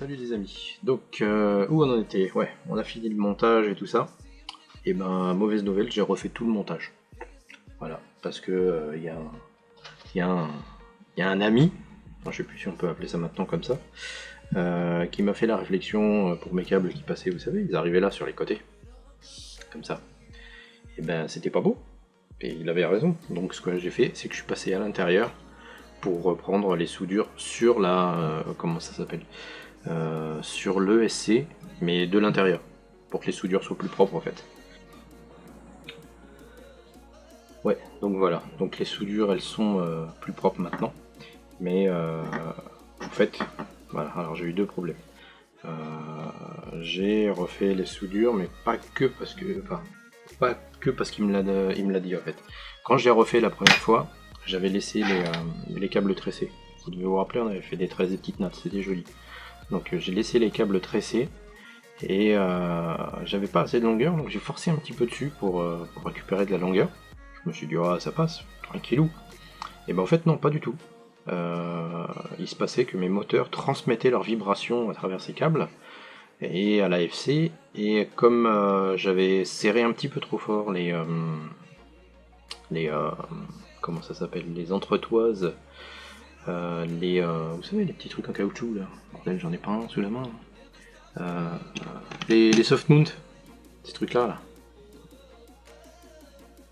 Salut les amis. Donc, où on en était? Ouais, on a fini le montage et tout ça. Et ben, mauvaise nouvelle, j'ai refait tout le montage. Voilà, parce que y a un, y a un ami, je sais plus si on peut appeler ça maintenant comme ça, qui m'a fait la réflexion pour mes câbles qui passaient, vous savez, ils arrivaient là sur les côtés, comme ça. Et ben, c'était pas beau. Et il avait raison. Donc, ce que j'ai fait, c'est que je suis passé à l'intérieur pour reprendre les soudures sur la, comment ça s'appelle, sur l'ESC, mais de l'intérieur, pour que les soudures soient plus propres en fait. Ouais, donc voilà, donc les soudures elles sont plus propres maintenant, mais en fait, voilà, alors j'ai eu deux problèmes. J'ai refait les soudures, mais pas que parce que, enfin, pas que parce il me l'a dit en fait. Quand j'ai refait la première fois, j'avais laissé les câbles tressés. Vous devez vous rappeler, on avait fait des tresses des petites nattes, c'était joli. Donc j'ai laissé les câbles tressés et j'avais pas assez de longueur, donc j'ai forcé un petit peu dessus pour récupérer de la longueur. Je me suis dit, ah, ça passe, tranquillou. Et ben en fait, non, pas du tout. Il se passait que mes moteurs transmettaient leurs vibrations à travers ces câbles et à l'AFC, et comme j'avais serré un petit peu trop fort les comment ça s'appelle, les entretoises, vous savez, les petits trucs en caoutchouc là, bordel, j'en ai pas un sous la main. Euh, les soft mount, ces trucs là,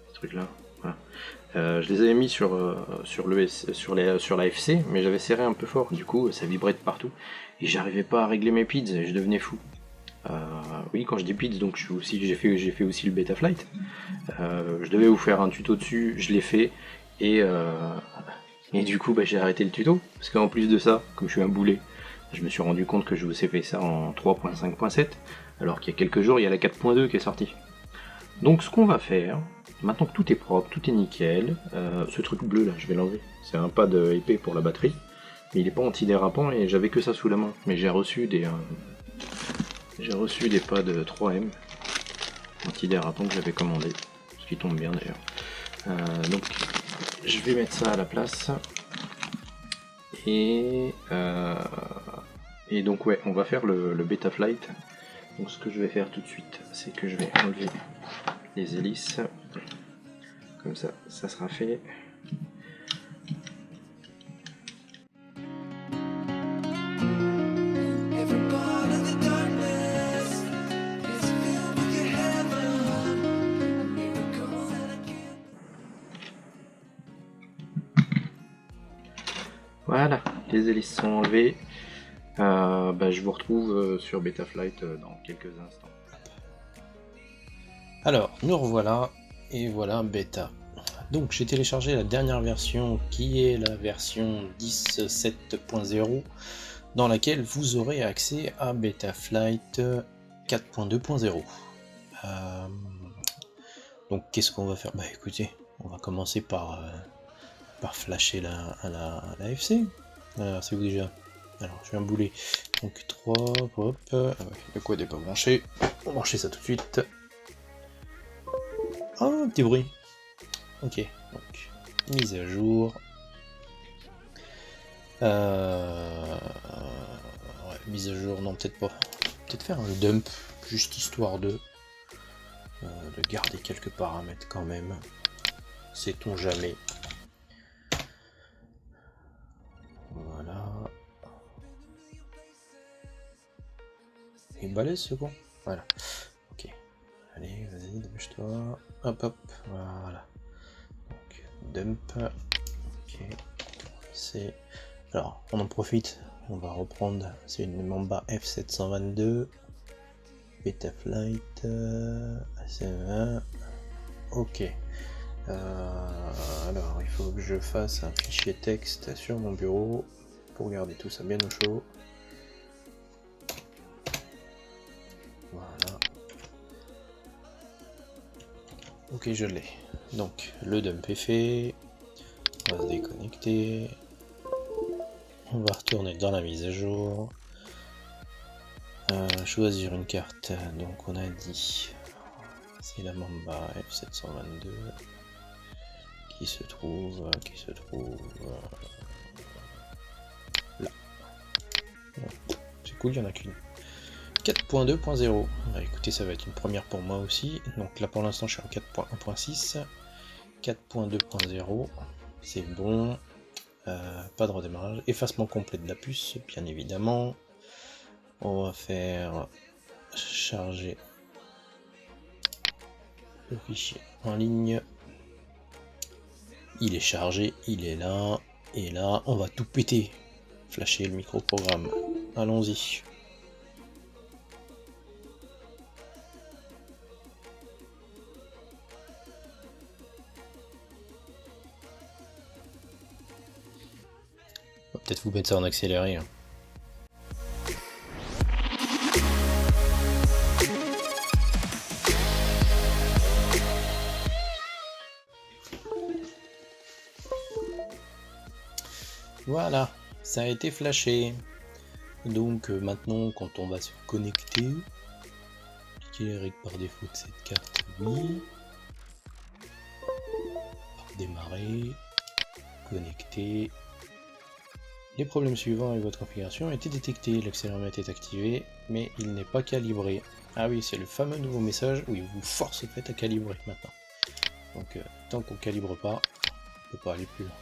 ces trucs là. Voilà. Je les avais mis sur l'AFC, mais j'avais serré un peu fort, du coup ça vibrait de partout et j'arrivais pas à régler mes PIDs et je devenais fou. Oui, quand je dis PIDs, donc j'ai fait aussi le Betaflight. Je devais vous faire un tuto dessus, je l'ai fait et, du coup j'ai arrêté le tuto parce qu'en plus de ça, comme je suis un boulet, je me suis rendu compte que je vous ai fait ça en 3.5.7 alors qu'il y a quelques jours il y a la 4.2 qui est sortie. Donc ce qu'on va faire, maintenant que tout est propre, tout est nickel, ce truc bleu là, je vais l'enlever. C'est un pad épais pour la batterie, mais il n'est pas antidérapant et j'avais que ça sous la main. Mais j'ai reçu des pads 3M antidérapants que j'avais commandé, ce qui tombe bien d'ailleurs. Donc je vais mettre ça à la place. Et donc ouais, on va faire le Betaflight. Donc ce que je vais faire tout de suite, c'est que je vais enlever les hélices. Comme ça, ça sera fait. Voilà, les hélices sont enlevées. Je vous retrouve sur Betaflight dans quelques instants. Alors, nous revoilà, et voilà Beta. Donc j'ai téléchargé la dernière version qui est la version 10.7.0 dans laquelle vous aurez accès à Betaflight 4.2.0. Donc qu'est-ce qu'on va faire? Bah écoutez, on va commencer par flasher la FC. Alors c'est où déjà? Alors je vais un boulet. Donc 3, hop, le code n'est pas branché. On va brancher ça tout de suite. Ah, un petit bruit. Ok, donc mise à jour. Ouais, mise à jour, non, peut-être pas. Peut-être faire un dump, juste histoire de garder quelques paramètres quand même. Sait-on jamais. Voilà. Et balèze ce con. Voilà. Ok. Allez, vas-y, dépêche-toi. Hop hop. Voilà. Donc, dump. Ok. C'est. Alors, on en profite. On va reprendre. C'est une Mamba F722. Betaflight. AC1. Ok. Alors, il faut que je fasse un fichier texte sur mon bureau pour garder tout ça bien au chaud. Voilà. Ok, je l'ai. Donc, le dump est fait. On va se déconnecter. On va retourner dans la mise à jour. Choisir une carte. Donc, on a dit. C'est la Mamba F722 qui se trouve là. Bon, j'ai cool, il n'y en a qu'une. 4.2.0. Bah, écoutez, ça va être une première pour moi aussi. Donc là pour l'instant je suis en 4.1.6. 4.2.0. C'est bon. Pas de redémarrage. Effacement complet de la puce, bien évidemment. On va faire charger le fichier en ligne. Il est chargé, il est là. Et là, on va tout péter. Flasher le microprogramme. Allons-y. On va peut-être vous mettre ça en accéléré. Hein. Voilà, ça a été flashé. Donc maintenant, quand on va se connecter, cliquez les règles par défaut de cette carte, oui. Démarrer, connecter. Les problèmes suivants avec votre configuration ont été détectés. L'accéléromètre est activé, mais il n'est pas calibré. Ah oui, c'est le fameux nouveau message où il vous force en fait à calibrer maintenant. Donc tant qu'on calibre pas, on peut pas aller plus loin.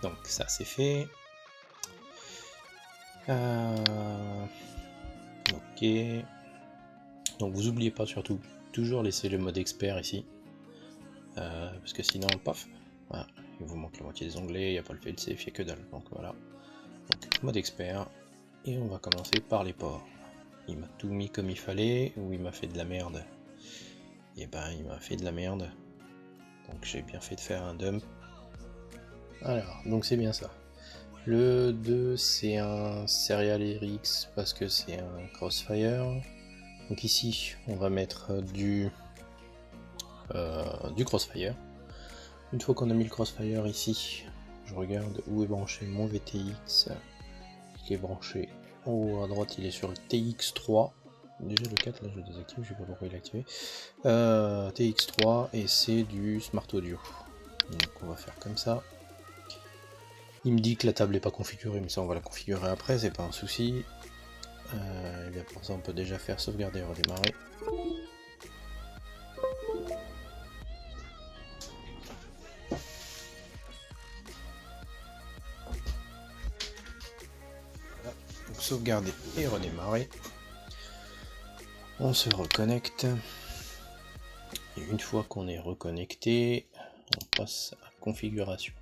Donc ça c'est fait. Ok. Donc vous oubliez pas surtout toujours laisser le mode expert ici. Parce que sinon, paf, voilà, il vous manque la moitié des onglets, il n'y a pas le failsafe, il n'y a que dalle. Donc voilà. Donc mode expert. Et on va commencer par les ports. Il m'a tout mis comme il fallait, ou il m'a fait de la merde. Et ben il m'a fait de la merde. Donc j'ai bien fait de faire un dump. Alors, donc c'est bien ça. Le 2 c'est un Serial RX parce que c'est un Crossfire. Donc ici on va mettre du Crossfire. Une fois qu'on a mis le Crossfire ici, je regarde où est branché mon VTX. Il est branché en haut à droite, il est sur le TX3. Déjà le 4 là je le désactive, je sais pas pourquoi il est activé. TX3 et c'est du Smart Audio. Donc on va faire comme ça. Il me dit que la table n'est pas configurée, mais ça on va la configurer après, c'est pas un souci. Et bien pour ça on peut déjà faire sauvegarder et redémarrer. Voilà. Donc sauvegarder et redémarrer. On se reconnecte. Et une fois qu'on est reconnecté, on passe à configuration.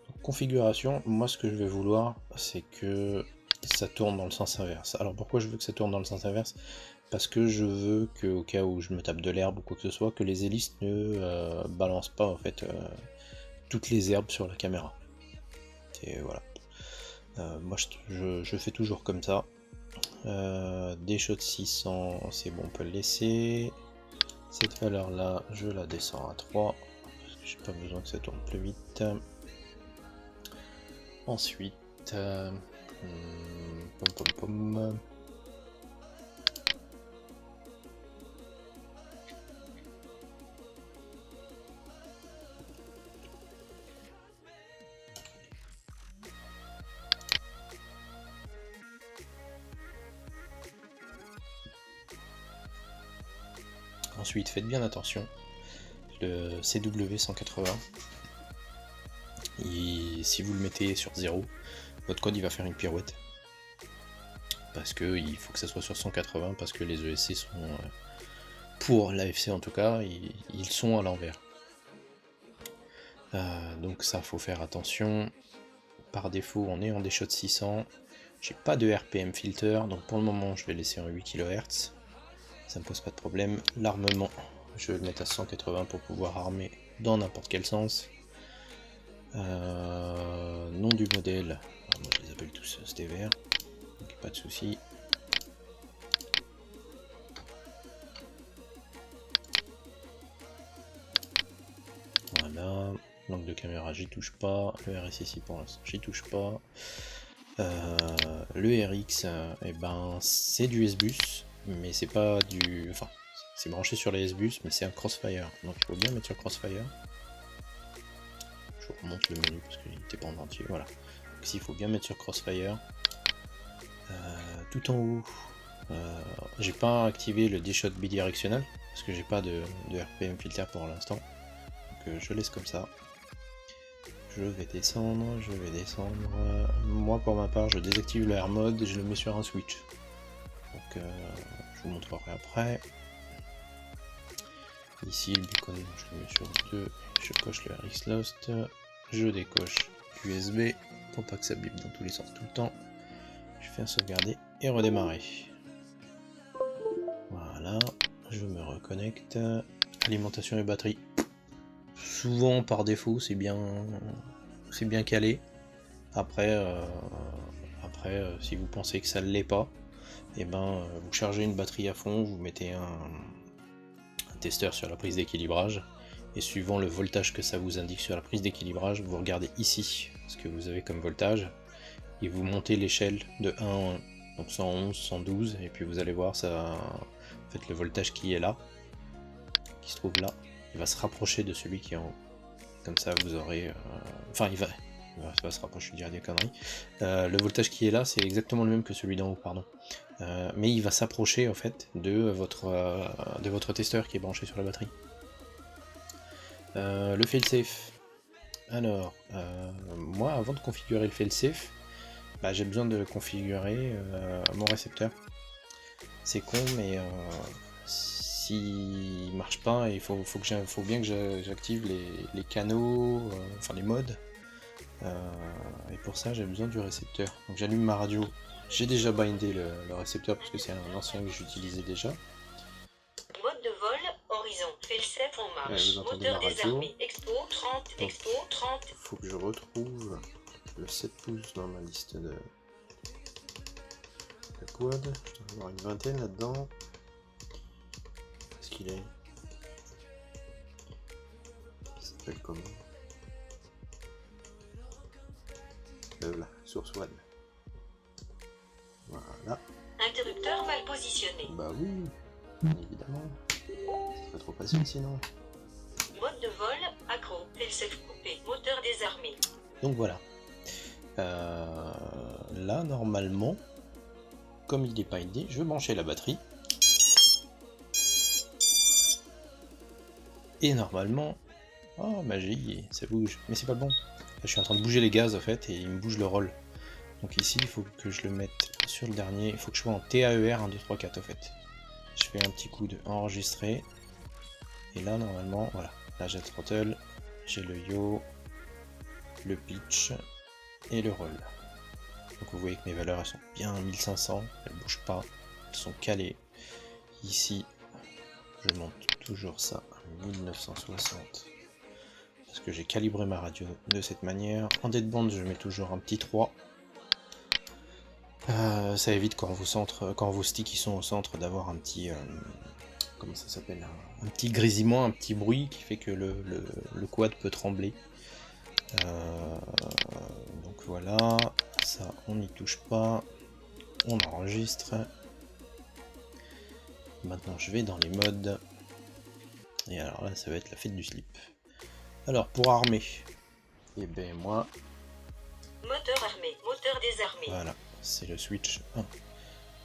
Donc, configuration, moi ce que je vais vouloir, c'est que ça tourne dans le sens inverse. Alors pourquoi je veux que ça tourne dans le sens inverse? Parce que je veux que, au cas où je me tape de l'herbe ou quoi que ce soit, que les hélices ne balancent pas en fait toutes les herbes sur la caméra. Et voilà. Moi je fais toujours comme ça. Des shots 600, c'est bon, on peut le laisser. Cette valeur là, je la descends à 3. Parce que j'ai pas besoin que ça tourne plus vite. Ensuite, pom pom pom. Ensuite, faites bien attention, le CW180, si vous le mettez sur 0, votre code il va faire une pirouette. Parce que il faut que ça soit sur 180, parce que les ESC sont, pour l'AFC en tout cas, ils sont à l'envers. Donc ça, faut faire attention. Par défaut, on est en des shots 600. J'ai pas de RPM filter, donc pour le moment, je vais laisser en 8 kHz. Ça me pose pas de problème. L'armement, je vais le mettre à 180 pour pouvoir armer dans n'importe quel sens. Nom du modèle, alors moi je les appelle tous STVR, donc pas de souci. Voilà, l'angle de caméra j'y touche pas, le RSSI pour l'instant j'y touche pas. Le RX, et ben c'est du S-Bus, mais c'est pas du. Enfin, c'est branché sur les S-Bus, mais c'est un Crossfire, donc il faut bien mettre sur Crossfire. Je vous remonte le menu parce qu'il n'était pas en entier, voilà. Donc s'il faut bien mettre sur Crossfire. Tout en haut, j'ai pas activé le D-Shot bidirectionnel parce que j'ai pas de RPM filter pour l'instant, donc je laisse comme ça. Je vais descendre. Moi pour ma part je désactive le Air Mode et je le mets sur un switch. Donc je vous montrerai après. Ici le beacon je le mets sur 2, je coche le RX Lost, je décoche USB pour pas que ça bip dans tous les sens tout le temps. Je fais un sauvegarder et redémarrer. Voilà, je me reconnecte. Alimentation et batterie. Souvent par défaut c'est bien calé. Après, si vous pensez que ça ne l'est pas, et ben vous chargez une batterie à fond, vous mettez un testeur sur la prise d'équilibrage, et suivant le voltage que ça vous indique sur la prise d'équilibrage, vous regardez ici ce que vous avez comme voltage, et vous montez l'échelle de 1 en 1, donc 111, 112, et puis vous allez voir, ça, en fait, le voltage qui est là, qui se trouve là, il va se rapprocher de celui qui est en haut. Comme ça vous aurez... enfin il va se rapprocher, je dirais des conneries. Le voltage qui est là, c'est exactement le même que celui d'en haut, pardon. Mais il va s'approcher en fait de votre testeur qui est branché sur la batterie. Le failsafe. Alors, moi avant de configurer le failsafe, j'ai besoin de configurer mon récepteur. C'est con, mais s'il marche pas, il faut bien que j'active les canaux, enfin les modes. Et pour ça j'ai besoin du récepteur. Donc j'allume ma radio. J'ai déjà bindé le récepteur parce que c'est un ancien que j'utilisais déjà. Mode de vol, horizon, failsafe en marche, moteur désarmé, expo 30, donc, expo 30. Faut que je retrouve le 7 pouces dans ma liste de quad. Je dois avoir une vingtaine là-dedans. Qu'est-ce qu'il est? Il s'appelle comment? Là, source one. Voilà. Interrupteur mal positionné. Bah oui, évidemment. Ce serait trop facile sinon. Mode de vol, accro, failsafe coupé, moteur désarmé. Donc voilà. Là, normalement, comme il n'est pas aidé, je vais brancher la batterie. Et normalement... Oh, magie, ça bouge. Mais c'est pas bon. Là, je suis en train de bouger les gaz, en fait, et il me bouge le roll. Donc ici, il faut que je le mette sur le dernier. Il faut que je sois en TAER 1, 2, 3, 4, en fait. Je fais un petit coup de enregistrer. Et là, normalement, voilà. Là, j'ai le throttle, j'ai le yaw, le pitch et le roll. Donc vous voyez que mes valeurs, elles sont bien à 1500. Elles bougent pas. Elles sont calées. Ici, je monte toujours ça à 1960. Parce que j'ai calibré ma radio de cette manière. En deadband, je mets toujours un petit 3. Ça évite quand vos sticks ils sont au centre d'avoir un petit... comment ça s'appelle, un petit grésillement, un petit bruit qui fait que le quad peut trembler. Donc voilà, ça on n'y touche pas. On enregistre. Maintenant je vais dans les modes. Et alors là ça va être la fête du slip. Alors pour armer, et ben moi... Moteur armé, moteur désarmé. Voilà, c'est le switch 1.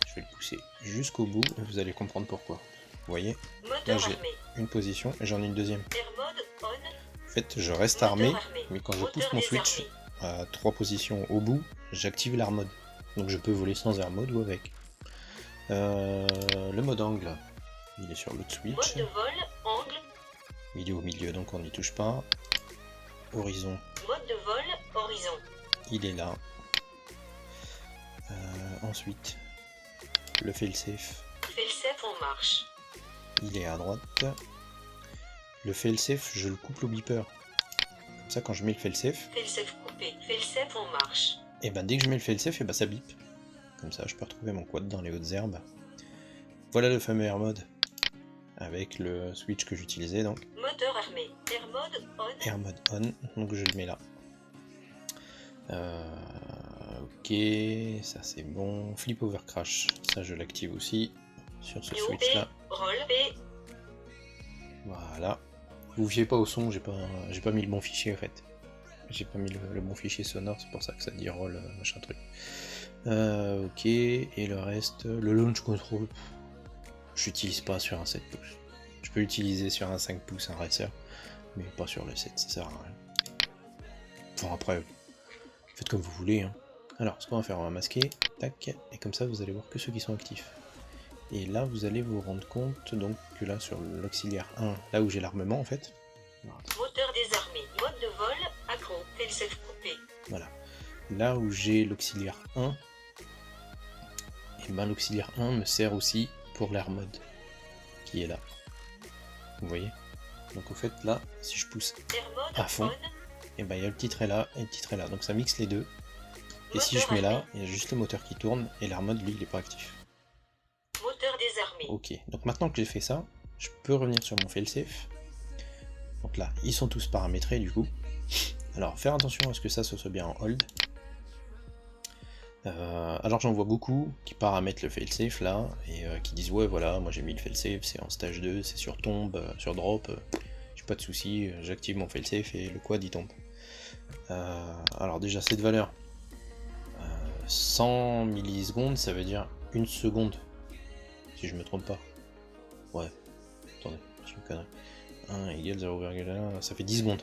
Je vais le pousser jusqu'au bout et vous allez comprendre pourquoi. Vous voyez, là j'ai une position et j'en ai une deuxième. En fait, je reste armé, mais quand je pousse mon switch à 3 positions au bout, j'active l'Air Mode. Donc je peux voler sans Air Mode ou avec. Le mode angle, il est sur l'autre switch. Mode de vol, angle. Il est au milieu, donc on n'y touche pas. Horizon. Mode de vol, horizon. Il est là. Ensuite, le failsafe. Failsafe en marche. Il est à droite. Le failsafe, je le couple au beeper. Comme ça, quand je mets le failsafe... Failsafe coupé, failsafe en marche. Et ben dès que je mets le failsafe, et ben ça bip. Comme ça, je peux retrouver mon quad dans les hautes herbes. Voilà le fameux Air Mode. Avec le switch que j'utilisais donc. Moteur armé, Air Mode on. Air Mode on, donc je le mets là. Ok, ça c'est bon. Flip over crash, ça je l'active aussi sur ce switch là. Roll B. Voilà. Vous fiez pas au son, j'ai pas mis le bon fichier en fait. j'ai pas mis le bon fichier sonore, c'est pour ça que ça dit roll machin truc. Ok, et le reste, le launch control, j'utilise pas sur un 7 pouces. Je peux l'utiliser sur un 5 pouces, un racer, mais pas sur le 7, ça sert à rien. Bon après, faites comme vous voulez. Hein. Alors, ce qu'on va faire, on va masquer, tac, et comme ça vous allez voir que ceux qui sont actifs. Et là, vous allez vous rendre compte donc que là, sur l'auxiliaire 1, là où j'ai l'armement en fait. Moteur désarmé, mode de vol, accro, fail-safe coupé. Voilà. Là où j'ai l'auxiliaire 1, et ben l'auxiliaire 1 me sert aussi pour l'air mode qui est là. Vous voyez? Donc au fait là, si je pousse à fond, et ben il y a le petit trait là et le petit trait là. Donc ça mixe les deux. Et si je mets là, il y a juste le moteur qui tourne et l'air mode lui il est pas actif. Moteur désarmé. Ok, donc maintenant que j'ai fait ça, je peux revenir sur mon failsafe. Donc là, ils sont tous paramétrés du coup. Alors faire attention à ce que ça soit bien en hold. Alors j'en vois beaucoup qui paramètrent le failsafe là et qui disent ouais voilà moi j'ai mis le failsafe, c'est en stage 2, c'est sur tombe, sur drop, j'ai pas de soucis, j'active mon failsafe et le quad il tombe. Alors déjà cette valeur 100 millisecondes ça veut dire 1 seconde si je me trompe pas. Ouais, attendez, je me connerie. 1 égale 0,1, ça fait 10 secondes.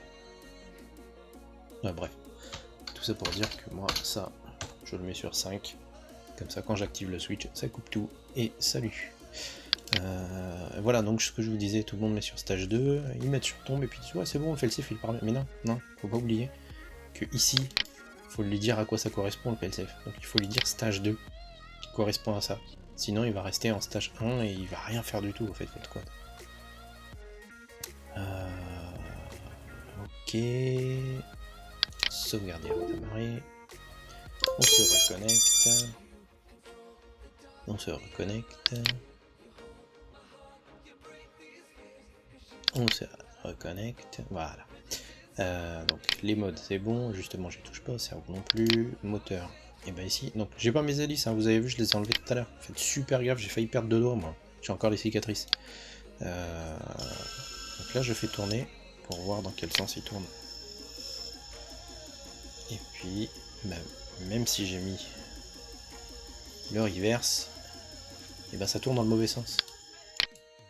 Ouais, bref, tout ça pour dire que moi ça je le mets sur 5, comme ça quand j'active le switch, ça coupe tout, et salut. Voilà, donc ce que je vous disais, tout le monde met sur stage 2, ils mettent sur tombe, et puis ouais c'est bon, on fait le safe, il parle. Mais non, faut pas oublier que ici, faut lui dire à quoi ça correspond le failsafe. Donc il faut lui dire stage 2, qui correspond à ça. Sinon il va rester en stage 1 et il va rien faire du tout, au fait, votre quad. Ok. Sauvegarder, redémarrer. On se reconnecte. On se reconnecte. On se reconnecte. Voilà. Donc les modes c'est bon. Justement je touche pas. Cerveau non plus. Moteur. Et ben ici. Donc j'ai pas mes hélices. Hein, vous avez vu je les ai enlevés tout à l'heure. Faites super gaffe. J'ai failli perdre 2 doigts moi. J'ai encore les cicatrices. Donc là je fais tourner pour voir dans quel sens il tourne. Et puis même si j'ai mis le reverse, et ben ça tourne dans le mauvais sens.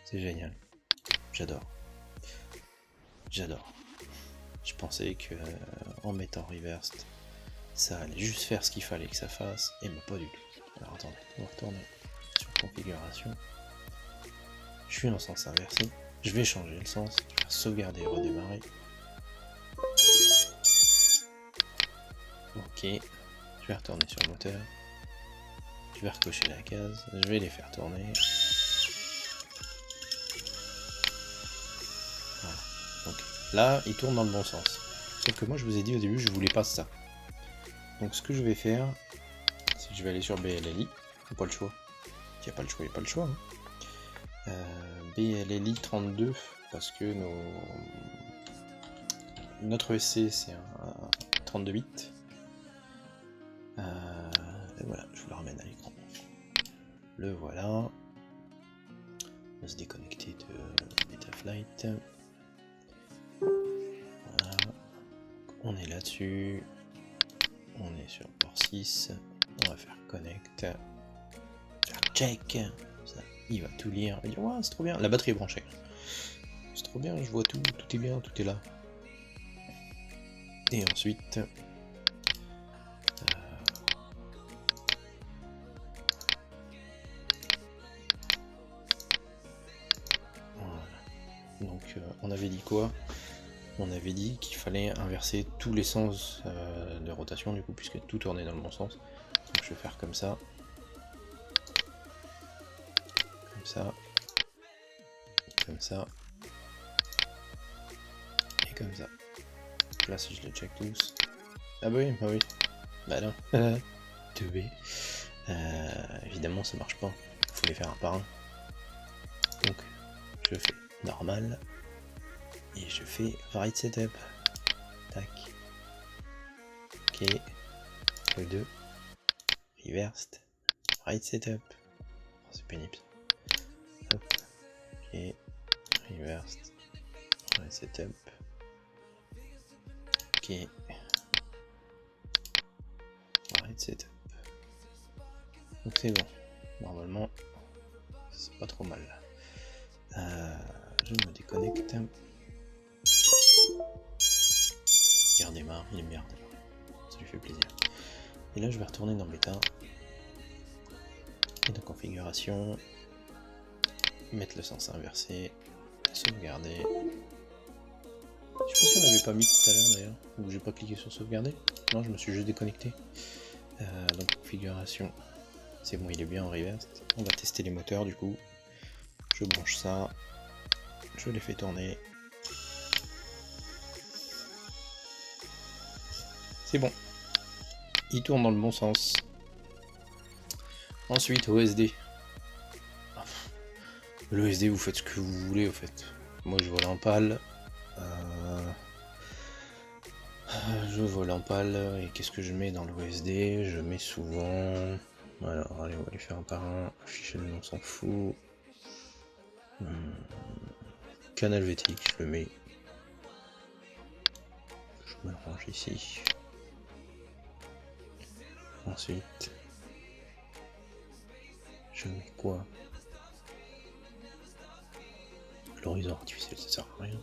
C'est génial. J'adore. J'adore. Je pensais que en mettant reverse, ça allait juste faire ce qu'il fallait que ça fasse, et ben pas du tout. Alors attendez, on va retourner sur configuration. Je suis en sens inversé. Je vais changer le sens. Je vais sauvegarder et redémarrer. Ok. Je vais retourner sur le moteur. Je vais recocher la case. Je vais les faire tourner. Voilà. Donc là, il tourne dans le bon sens. Sauf que moi, je vous ai dit au début, je voulais pas ça. Donc ce que je vais faire, c'est que je vais aller sur BLLI. Pas le choix. Il n'y a pas le choix, il n'y a pas le choix. Hein. BLLI 32, parce que notre ESC c'est un 32 bits. Et voilà, je vous le ramène à l'écran. Le voilà. On va se déconnecter de Betaflight. Voilà. On est là-dessus. On est sur port 6. On va faire connect. Faire check. Ça, il va tout lire. Il va dire ouais, c'est trop bien. La batterie est branchée. C'est trop bien, je vois tout. Tout est bien, tout est là. Et ensuite. Donc on avait dit quoi? On avait dit qu'il fallait inverser tous les sens de rotation du coup puisque tout tournait dans le bon sens. Donc je vais faire comme ça. Comme ça. Comme ça. Et comme ça. Là si je les check tous. Ah bah oui, bah oui. Bah non. 2B. Évidemment ça marche pas. Il faut les faire un par un. Donc je fais normal et je fais varied setup. Tac. Ok. Le 2. Reversed. Varied setup. Oh, c'est pénible. Hop. Ok. Reversed. Varied setup. Ok. Grid setup. Donc c'est bon. Normalement, c'est pas trop mal. Je me déconnecte. Il redémarre, il est bien redémarré. Ça lui fait plaisir. Et là je vais retourner dans bêta. Et dans configuration. Mettre le sens inversé. Sauvegarder. Je sais pas si on l'avait pas mis tout à l'heure d'ailleurs. Ou j'ai pas cliqué sur sauvegarder. Non, je me suis juste déconnecté. Donc configuration. C'est bon, il est bien en reverse. On va tester les moteurs du coup. Je branche ça. Je les fais tourner. C'est bon. Il tourne dans le bon sens. Ensuite, OSD. L'OSD, vous faites ce que vous voulez, au fait. Moi, je vole en pâle. Je vole en pâle. Et qu'est-ce que je mets dans l'OSD? Je mets souvent... Alors, allez, on va les faire un par un. Afficher le nom, on s'en fout. Canal VTX, je le mets. Je me le range ici. Ensuite, je mets quoi? L'horizon artificiel, ça sert à rien.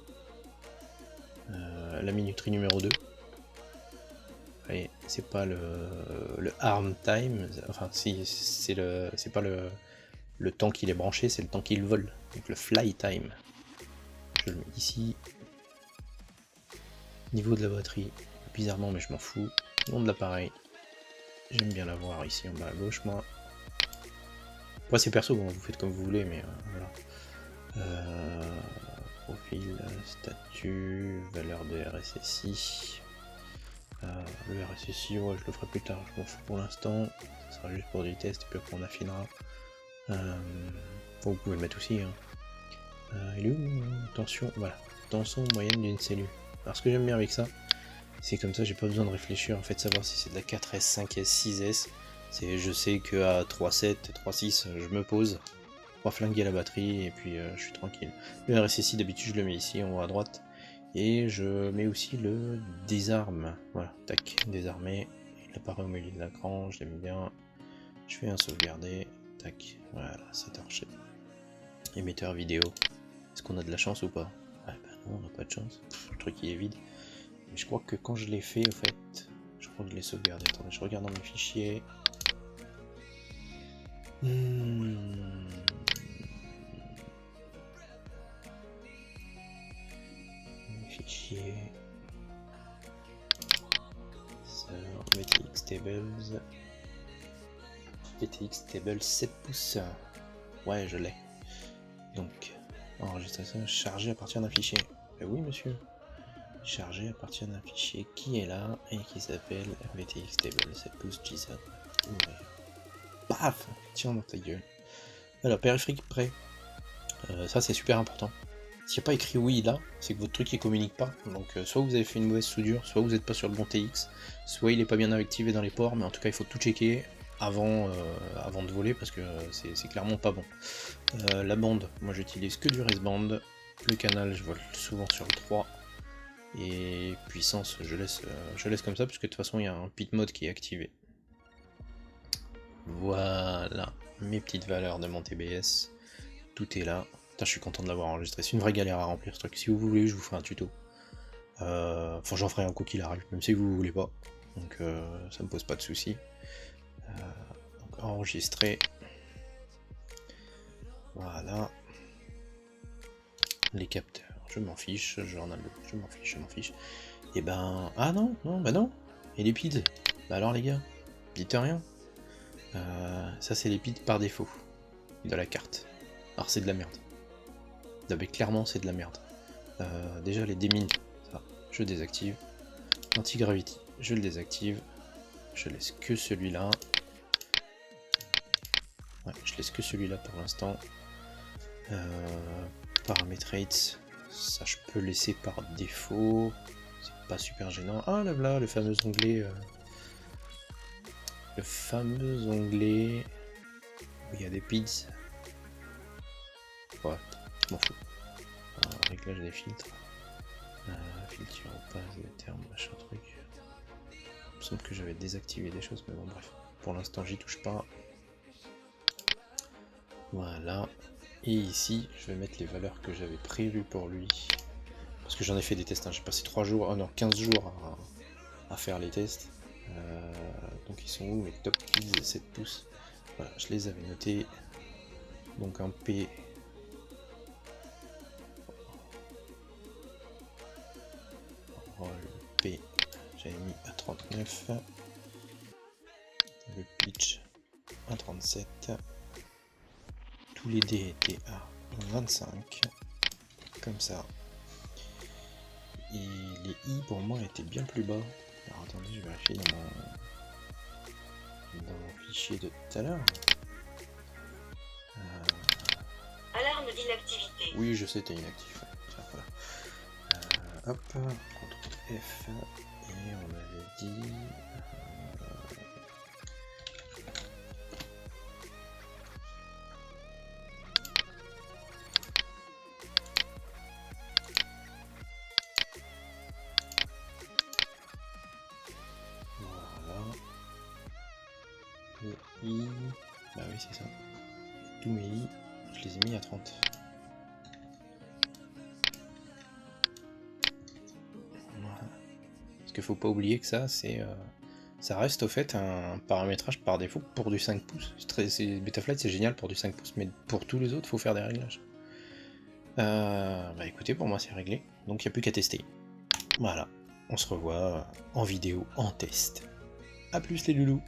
La minuterie numéro 2. Et c'est pas le arm time, enfin si c'est pas le temps qu'il est branché, c'est le temps qu'il vole. Donc le fly time. Je le mets ici. Niveau de la batterie, bizarrement mais je m'en fous. Nom de l'appareil. J'aime bien l'avoir ici en bas à gauche moi. Après c'est perso, bon, vous faites comme vous voulez, mais voilà. Profil, statut, valeur de RSSI. Le RSSI, ouais, je le ferai plus tard, je m'en fous pour l'instant. Ça sera juste pour du test et puis après on affinera. Vous pouvez le mettre aussi. Il est où? Tension, voilà. Tension moyenne d'une cellule. Alors ce que j'aime bien avec ça, c'est comme ça j'ai pas besoin de réfléchir en fait, savoir si c'est de la 4S, 5S, 6S. Je sais qu'à 3.7, 3.6 je me pose pour flinguer la batterie et puis je suis tranquille. Le RSSI d'habitude je le mets ici en haut à droite. Et je mets aussi le désarme. Voilà, tac, désarmé. Il apparaît au milieu de l'écran, je l'aime bien. Je fais un sauvegarder. Tac, voilà, c'est arché. Émetteur vidéo. Est-ce qu'on a de la chance ou pas? Ouais, bah non, on n'a pas de chance. Le truc il est vide. Mais je crois que quand je l'ai fait, au fait, je crois que je l'ai sauvegardé. Attendez, je regarde dans mes fichiers. Fichier sur VTX Tables. VTX Table 7 pouces. Ouais, je l'ai. Donc, enregistration chargée à partir d'un fichier. Oui, monsieur. Chargé à partir d'un fichier qui est là et qui s'appelle VTX Table 7 pouces JSON. Ouais. Paf! Tiens dans ta gueule. Alors, périphérique prêt. Ça, c'est super important. S'il n'y a pas écrit oui là, c'est que votre truc il communique pas. Donc soit vous avez fait une mauvaise soudure, soit vous n'êtes pas sur le bon TX, soit il est pas bien activé dans les ports, mais en tout cas il faut tout checker avant de voler parce que c'est clairement pas bon. La bande, moi j'utilise que du resband. Le canal, je vole souvent sur le 3. Et puissance, je laisse comme ça parce que de toute façon il y a un pit mode qui est activé. Voilà, mes petites valeurs de mon TBS. Tout est là. Putain, je suis content de l'avoir enregistré. C'est une vraie galère à remplir ce truc. Si vous voulez, je vous ferai un tuto. Enfin, j'en ferai un coup qu'il arrive, même si vous voulez pas. Donc, ça me pose pas de soucis. Donc, enregistrer. Voilà. Les capteurs, je m'en fiche. Journal, je m'en fiche. Et ben. Ah non, bah non. Et les PID. Bah alors, les gars, dites rien. Ça, c'est les PID par défaut de la carte. Alors, c'est de la merde. Clairement c'est de la merde. Déjà les démines, ça, je désactive. Anti-gravity, je le désactive. Je laisse que celui-là. Ouais, je laisse que celui-là pour l'instant. Parametrates, ça je peux laisser par défaut. C'est pas super gênant. Ah là là, le fameux onglet. Le fameux onglet où il y a des PIDs. Ouais, je m'en fous. Réglage des filtres. Filtre opaque, des termes, machin truc. me semble que j'avais désactivé des choses, mais bon bref. Pour l'instant j'y touche pas. Voilà. Et ici, je vais mettre les valeurs que j'avais prévues pour lui. Parce que j'en ai fait des tests, hein. J'ai passé 3 jours, oh non, 15 jours à faire les tests. Donc ils sont où mes top kids 7 pouces? Voilà, je les avais notés. Donc un P. Roll P, j'avais mis à 39. Le pitch à 37. Tous les dés étaient à 25. Comme ça. Et les I pour moi étaient bien plus bas. Alors attendez, je vais vérifier dans mon fichier de tout à l'heure. Alarme d'inactivité. Oui, je sais, t'es inactif. Ouais. Tiens, voilà. Hop, CTRL F, et on avait dit... Voilà. Et I... Bah oui, c'est ça. Tous mes I, je les ai mis à 30. Parce qu'il faut pas oublier que ça, c'est... ça reste au fait un paramétrage par défaut pour du 5 pouces. Betaflight c'est génial pour du 5 pouces, mais pour tous les autres, faut faire des réglages. Bah écoutez, pour moi c'est réglé, donc il n'y a plus qu'à tester. Voilà, on se revoit en vidéo, en test. A plus les loulous!